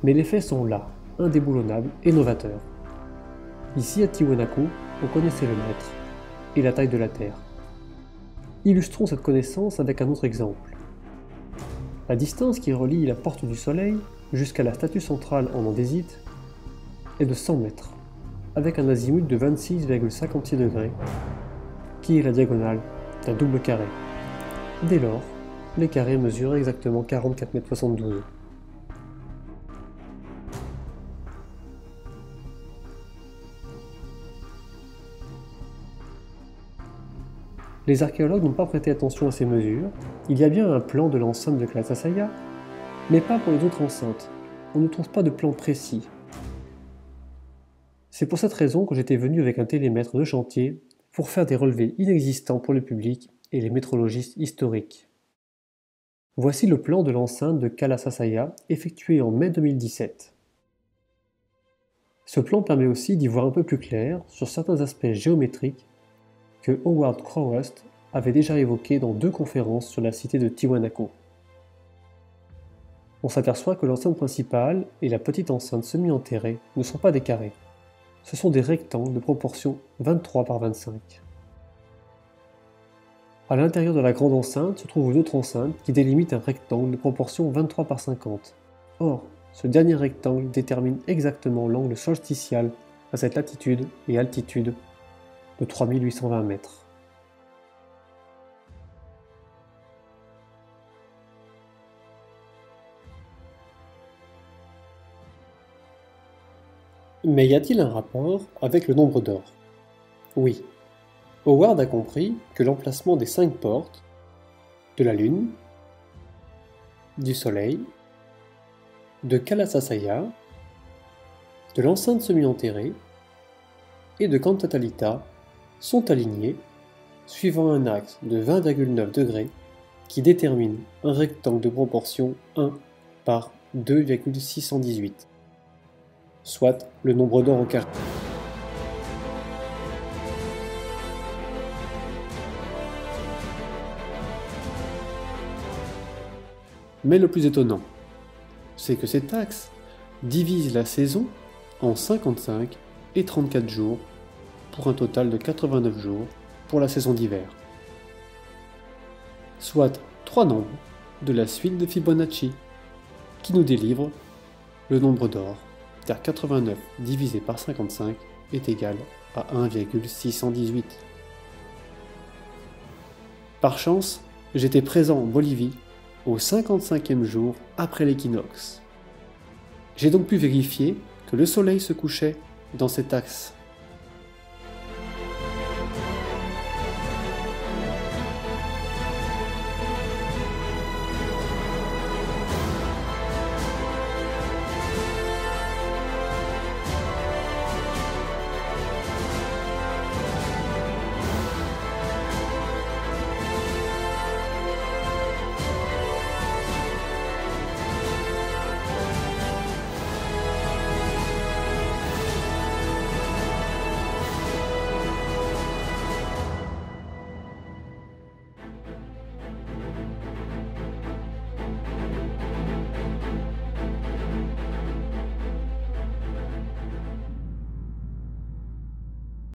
Mais les faits sont là, indéboulonnables et novateurs. Ici à Tiwanaku, on connaissait le mètre et la taille de la Terre. Illustrons cette connaissance avec un autre exemple. La distance qui relie la porte du Soleil jusqu'à la statue centrale en andésite est de 100 mètres, avec un azimut de 26,56 degrés, qui est la diagonale d'un double carré. Dès lors, les carrés mesurent exactement 44,72 m. Les archéologues n'ont pas prêté attention à ces mesures. Il y a bien un plan de l'enceinte de Kalasasaya, mais pas pour les autres enceintes. On ne trouve pas de plan précis. C'est pour cette raison que j'étais venu avec un télémètre de chantier pour faire des relevés inexistants pour le public et les métrologistes historiques. Voici le plan de l'enceinte de Kalasasaya effectué en mai 2017. Ce plan permet aussi d'y voir un peu plus clair sur certains aspects géométriques que Howard Crowhurst avait déjà évoqué dans 2 conférences sur la cité de Tiwanaku. On s'aperçoit que l'enceinte principale et la petite enceinte semi-enterrée ne sont pas des carrés. Ce sont des rectangles de proportion 23 par 25. À l'intérieur de la grande enceinte se trouve une autre enceinte qui délimite un rectangle de proportion 23 par 50. Or, ce dernier rectangle détermine exactement l'angle solsticial à cette latitude et altitude de 3820 mètres. Mais y a-t-il un rapport avec le nombre d'or? Oui. Howard a compris que l'emplacement des 5 portes, de la Lune, du Soleil, de Kalasasaya, de l'enceinte semi-enterrée et de Kantatalita sont alignés suivant un axe de 20,9 degrés qui détermine un rectangle de proportion 1 par 2,618, soit le nombre d'or au carré. Mais le plus étonnant, c'est que cet axe divise la saison en 55 et 34 jours pour un total de 89 jours pour la saison d'hiver, soit 3 nombres de la suite de Fibonacci qui nous délivre le nombre d'or, car 89 divisé par 55 est égal à 1,618. Par chance, j'étais présent en Bolivie au 55e jour après l'équinoxe. J'ai donc pu vérifier que le soleil se couchait dans cet axe.